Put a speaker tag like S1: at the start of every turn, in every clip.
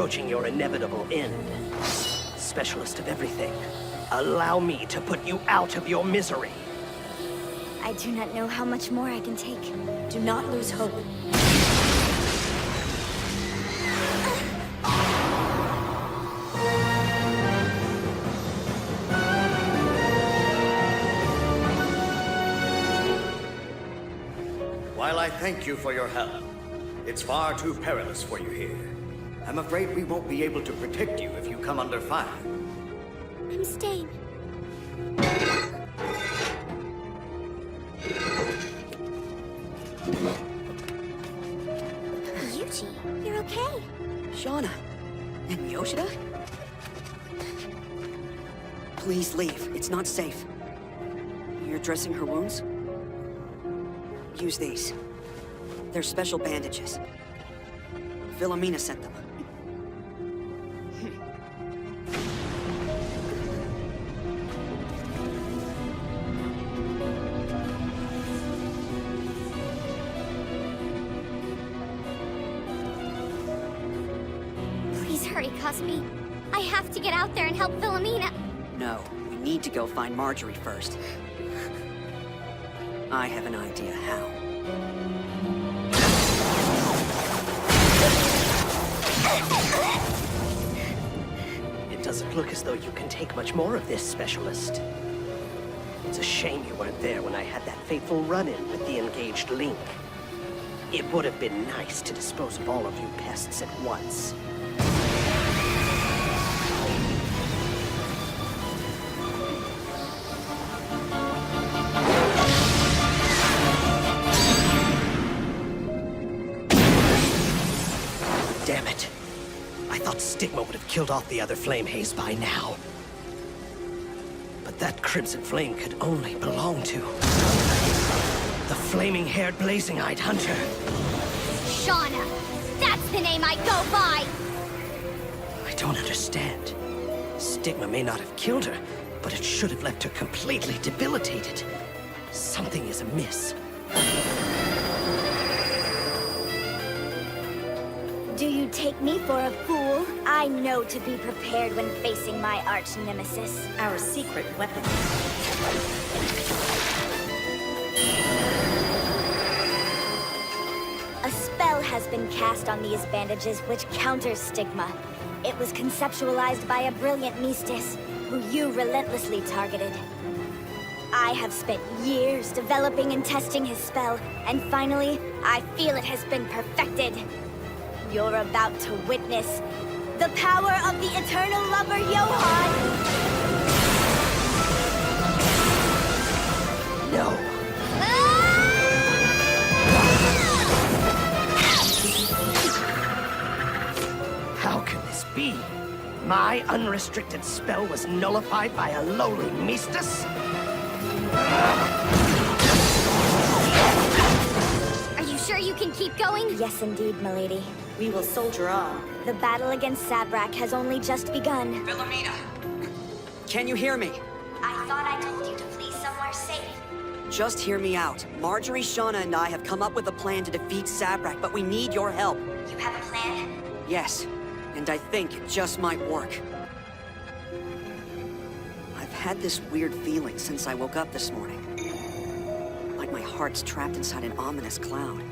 S1: approaching your inevitable end. Specialist of everything, allow me to put you out of your misery.
S2: I do not know how much more I can take.
S3: Do not lose hope.
S4: While I thank you for your help, it's far too perilous for you here. I'm afraid we won't be able to protect you if you come under fire.
S2: I'm staying. Yuji, you're okay.
S3: Shana. And Yoshida? Please leave. It's not safe. You're dressing her wounds? Use these. They're special bandages. Philomena sent them.
S2: Please hurry, Cosby. I have to get out there and help Philomena.
S3: No, we need to go find Marjorie first. I have an idea how.
S1: It doesn't look as though you can take much more of this, Specialist. It's a shame you weren't there when I had that fateful run-in with the engaged Link. It would have been nice to dispose of all of you pests at once. Damn it. I thought Stigma would have killed off the other flame haze by now. But that crimson flame could only belong to the flaming-haired, blazing-eyed hunter.
S2: Shana! That's the name I go by!
S1: I don't understand. Stigma may not have killed her, but it should have left her completely debilitated. Something is amiss.
S2: Do you take me for a fool? I know to be prepared when facing my arch nemesis.
S3: Our secret weapon.
S2: A spell has been cast on these bandages which counters stigma. It was conceptualized by a brilliant Mystis, who you relentlessly targeted. I have spent years developing and testing his spell, and finally, I feel it has been perfected. You're about to witness the power of the eternal lover, Johann!
S1: No. How can this be? My unrestricted spell was nullified by a lowly Mystis?
S2: Are you sure you can keep going? Yes, indeed, milady.
S3: We will soldier on.
S2: The battle against Sabrak has only just begun.
S3: Philomena! Can you hear me?
S2: I thought I told you to flee somewhere safe.
S3: Just hear me out. Marjorie, Shana, and I have come up with a plan to defeat Sabrak, but we need your help.
S2: You have a plan?
S3: Yes, and I think it just might work. I've had this weird feeling since I woke up this morning. Like my heart's trapped inside an ominous cloud.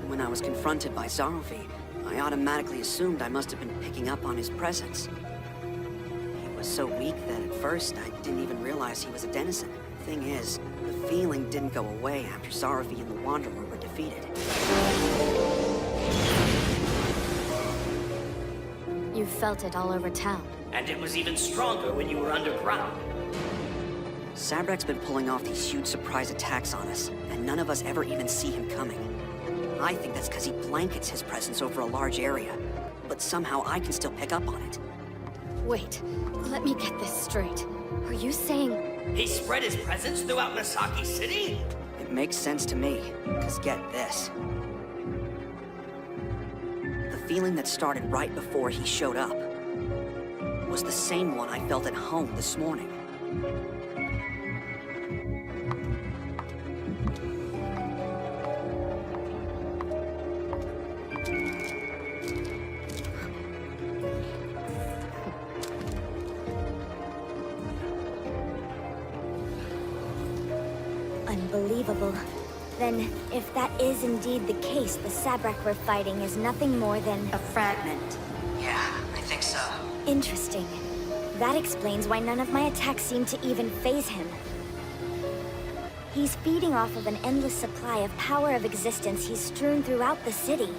S3: When I was confronted by Zarovi, I automatically assumed I must have been picking up on his presence. He was so weak that at first I didn't even realize he was a denizen. Thing is, the feeling didn't go away after Zarovi and the Wanderer were defeated.
S2: You felt it all over town.
S1: And it was even stronger when you were underground.
S3: Sabrak's been pulling off these huge surprise attacks on us, and none of us ever even see him coming. I think that's because he blankets his presence over a large area, but somehow I can still pick up on it.
S2: Wait, let me get this straight. Are you saying...
S1: He spread his presence throughout Misaki City?
S3: It makes sense to me, because get this. The feeling that started right before he showed up was the same one I felt at home this morning.
S2: Unbelievable. Then, if that is indeed the case, the Sabrak we're fighting is nothing more than...
S3: A fragment. Yeah, I think so.
S2: Interesting. That explains why none of my attacks seem to even faze him. He's feeding off of an endless supply of power of existence he's strewn throughout the city.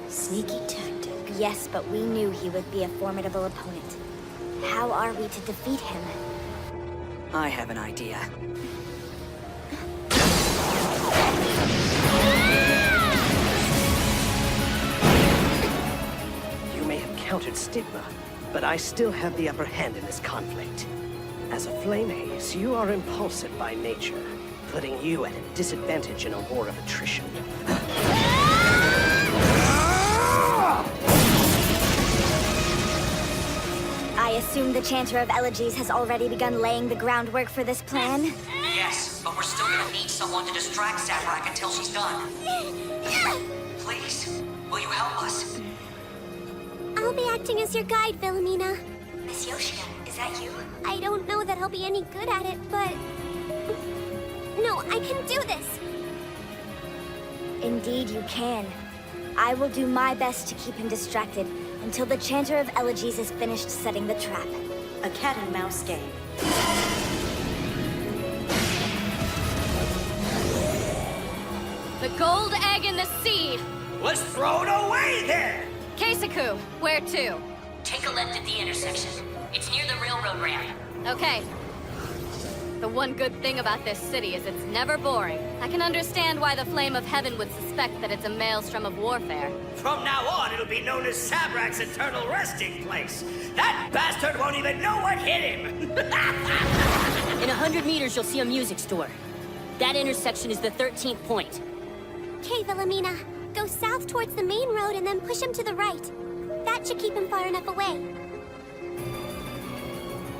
S5: Sneaky tactic.
S2: Yes, but we knew he would be a formidable opponent. How are we to defeat him?
S3: I have an idea.
S1: You may have countered Stigma, but I still have the upper hand in this conflict. As a flame haze, you are impulsive by nature, putting you at a disadvantage in a war of attrition.
S2: I assume the Chanter of Elegies has already begun laying the groundwork for this plan?
S3: Yes, but we're still gonna need someone to distract Sabrak until she's done. Please, will you help us?
S5: I'll be acting as your guide, Wilhelmina.
S2: Miss Yoshida, is that you?
S5: I don't know that I'll be any good at it, but... No, I can do this!
S2: Indeed you can. I will do my best to keep him distracted until the Chanter of Elegies is finished setting the trap.
S3: A cat and mouse game.
S6: The gold egg in the sea!
S4: Let's throw it away then!
S6: Keisaku, where to?
S7: Take a left at the intersection. It's near the railroad ramp.
S6: Okay. The one good thing about this city is it's never boring. I can understand why the Flame of Heaven would suspect that it's a maelstrom of warfare.
S4: From now on, it'll be known as Sabrak's eternal resting place. That bastard won't even know what hit him!
S7: In 100 meters, you'll see a music store. That intersection is the 13th point.
S5: Okay, Wilhelmina. Go south towards the main road and then push him to the right. That should keep him far enough away.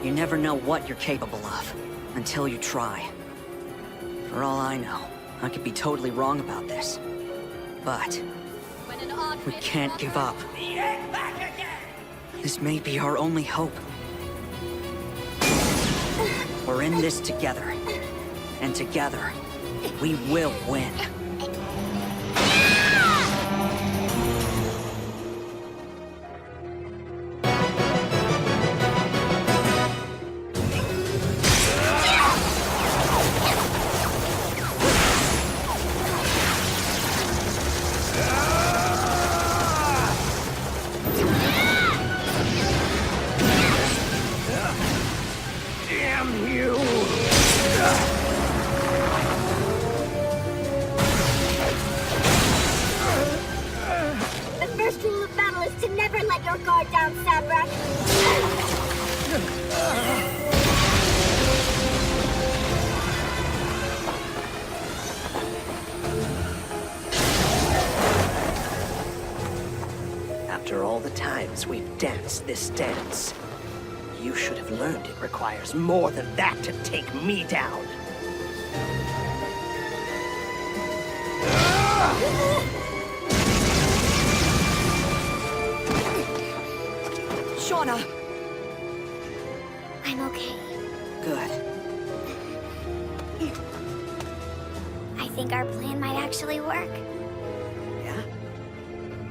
S3: You never know what you're capable of, until you try. For all I know, I could be totally wrong about this. But
S6: When an odd
S3: we
S6: fit
S3: can't
S6: pops
S3: give
S6: up-
S3: up.
S4: The egg back again!
S3: This may be our only hope. We're in this together. And together, we will win.
S1: Damn you!
S5: The first rule of battle is to never let your guard down, Sabrak.
S1: After all the times we've danced this dance, you should have learned it requires more than that to take me down.
S3: Shana!
S5: I'm okay.
S3: Good.
S5: I think our plan might actually work.
S4: Yeah?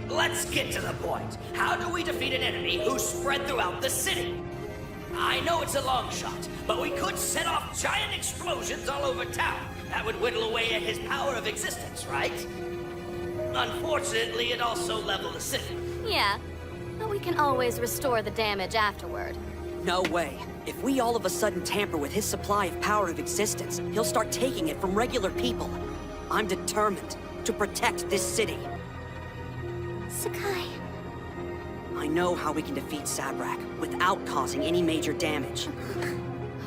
S4: Let's get to the point. How do we defeat an enemy who's spread throughout the city? I know it's a long shot, but we could set off giant explosions all over town. That would whittle away at his power of existence, right? Unfortunately, it also level the city.
S6: Yeah, but we can always restore the damage afterward.
S3: No way. If we all of a sudden tamper with his supply of power of existence, he'll start taking it from regular people. I'm determined to protect this city.
S5: Sakai.
S3: I know how we can defeat Sabrak without causing any major damage.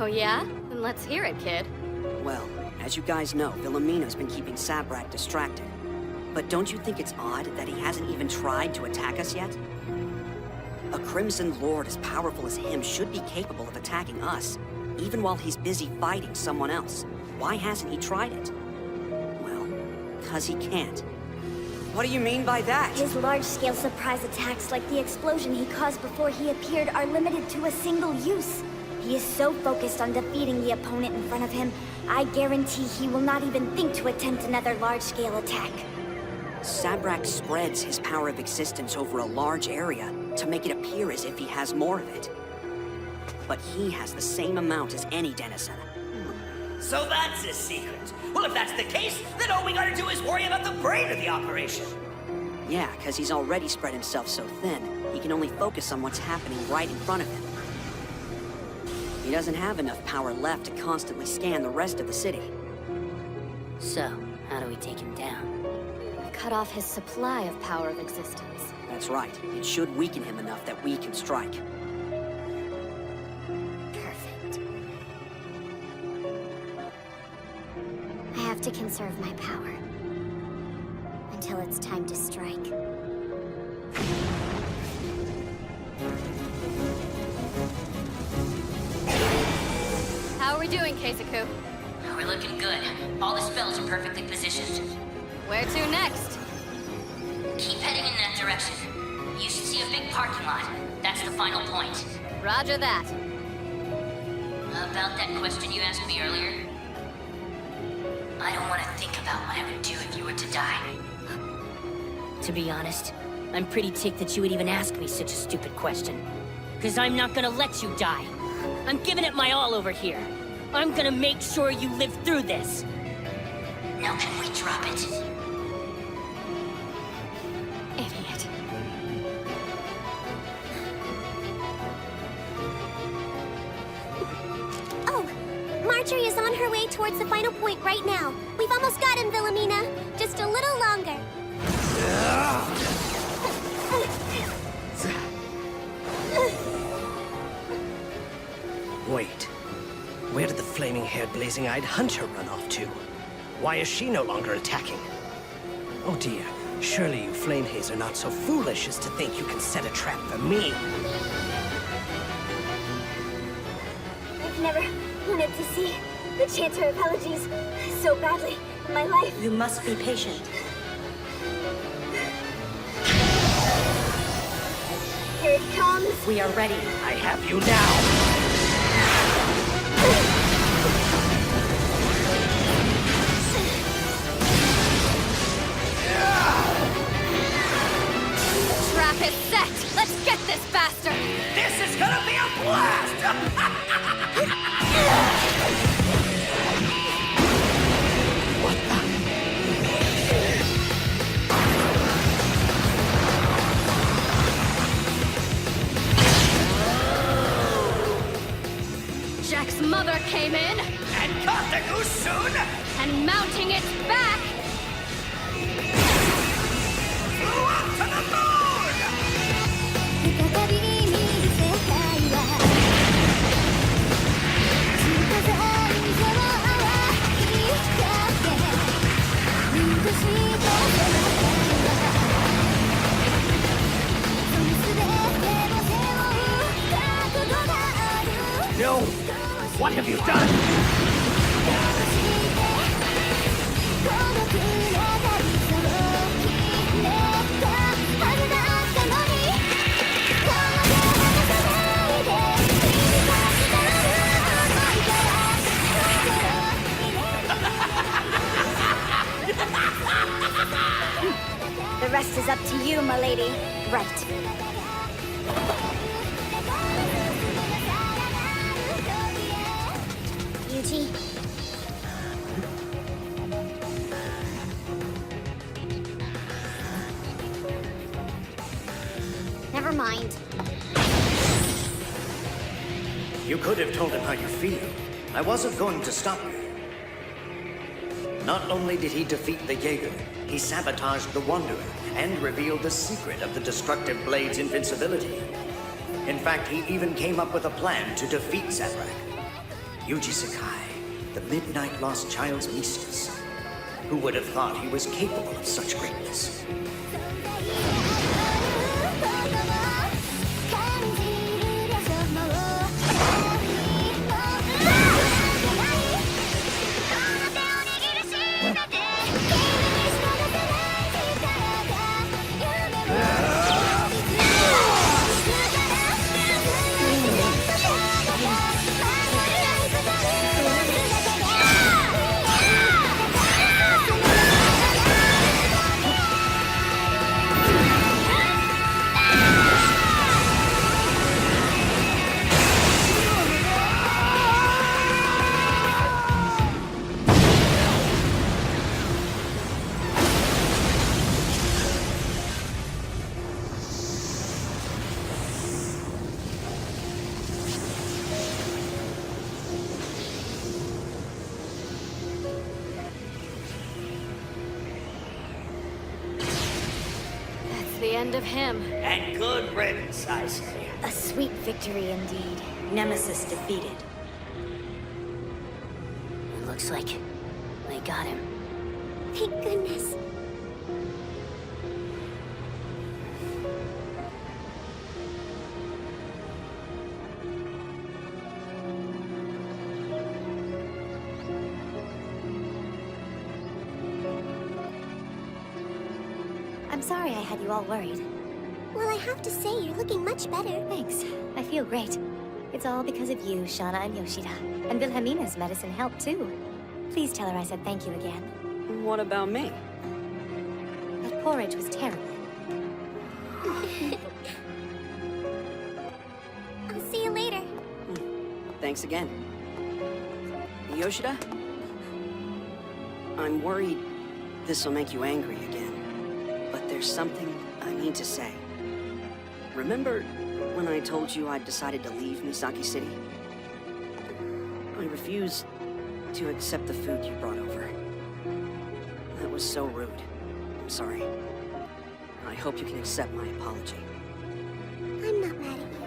S6: Oh yeah? Then let's hear it, kid.
S3: Well, as you guys know, Wilhelmina's been keeping Sabrak distracted. But don't you think it's odd that he hasn't even tried to attack us yet? A Crimson Lord as powerful as him should be capable of attacking us, even while he's busy fighting someone else. Why hasn't he tried it? Well, 'cause he can't. What do you mean by that?
S2: His large-scale surprise attacks like the explosion he caused before he appeared are limited to a single use. He is so focused on defeating the opponent in front of him, I guarantee he will not even think to attempt another large-scale attack.
S3: Sabrak spreads his power of existence over a large area to make it appear as if he has more of it. But he has the same amount as any denizen.
S4: So that's his secret. Well, if that's the case, then all we gotta do is worry about the brain of the operation.
S3: Yeah, because he's already spread himself so thin, he can only focus on what's happening right in front of him. He doesn't have enough power left to constantly scan the rest of the city.
S7: So, how do we take him down?
S6: Cut off his supply of power of existence.
S3: That's right. It should weaken him enough that we can strike.
S5: Perfect. I have to conserve my power. Until it's time to strike.
S6: How are we doing, Keisaku?
S7: We're looking good. All the spells are perfectly positioned.
S6: Where to next?
S7: Keep heading in that direction. You should see a big parking lot. That's the final point.
S6: Roger that.
S7: About that question you asked me earlier? I don't want to think about what I would do if you were to die. To be honest, I'm pretty ticked that you would even ask me such a stupid question. Because I'm not gonna let you die. I'm giving it my all over here. I'm gonna make sure you live through this. Now can we drop it?
S6: Idiot.
S5: Oh, Marjorie is on her way towards the final point right now. We've almost got him, Wilhelmina. Just a little longer.
S1: Wait. Where did the flaming-haired, blazing-eyed hunter run off to? Why is she no longer attacking? Oh dear, surely you Flamehaze are not so foolish as to think you can set a trap for me.
S5: I've never wanted to see the Chanter of Elegies so badly in my life.
S3: You must be patient.
S5: Here it comes.
S3: We are ready.
S1: I have you now!
S6: Trap is set! Let's get this bastard!
S4: This is gonna be a blast!
S6: Jack's mother came in,
S4: And Kastaku soon
S6: and mounting its back,
S4: flew up to the moon!
S1: No! What have you done?
S2: The rest is up to you, my lady. Right.
S5: Yuji. Never mind.
S8: You could have told him how you feel. I wasn't going to stop you. Not only did he defeat the Jaeger, he sabotaged the Wanderer and revealed the secret of the destructive blade's invincibility. In fact, he even came up with a plan to defeat Zabrak. Yuji Sakai, the Midnight Lost Child's Mistress. Who would have thought he was capable of such greatness?
S6: the end of him.
S4: And good riddance, I say.
S2: A sweet victory indeed. Nemesis defeated.
S7: It looks like they got him.
S5: Thank goodness.
S2: I'm sorry I had you all worried.
S5: Well, I have to say, you're looking much better.
S2: Thanks. I feel great. It's all because of you, Shana and Yoshida. And Wilhelmina's medicine helped too. Please tell her I said thank you again.
S3: What about me?
S2: That porridge was terrible.
S5: I'll see you later.
S3: Thanks again. Yoshida? I'm worried this'll make you angry again. But there's something I need to say. Remember when I told you I'd decided to leave Misaki City? I refused to accept the food you brought over. That was so rude. I'm sorry. I hope you can accept my apology.
S5: I'm not mad at you.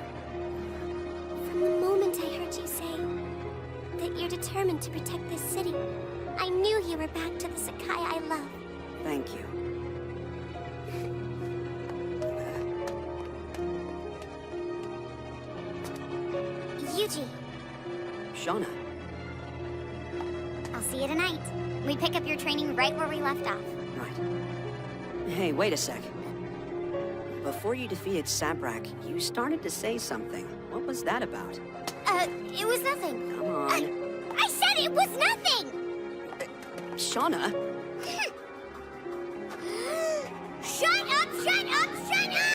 S5: From the moment I heard you say that you're determined to protect this city, I knew you were back to the Sakai I love.
S3: Thank you.
S5: Yuji,
S3: Shana.
S5: I'll see you tonight. We pick up your training right where we left off.
S3: Right. Hey, wait a sec. Before you defeated Sabrak, you started to say something. What was that about?
S5: It was nothing.
S3: Come on.
S5: I said it was nothing!
S3: Shauna?
S5: Shut up, shut up, shut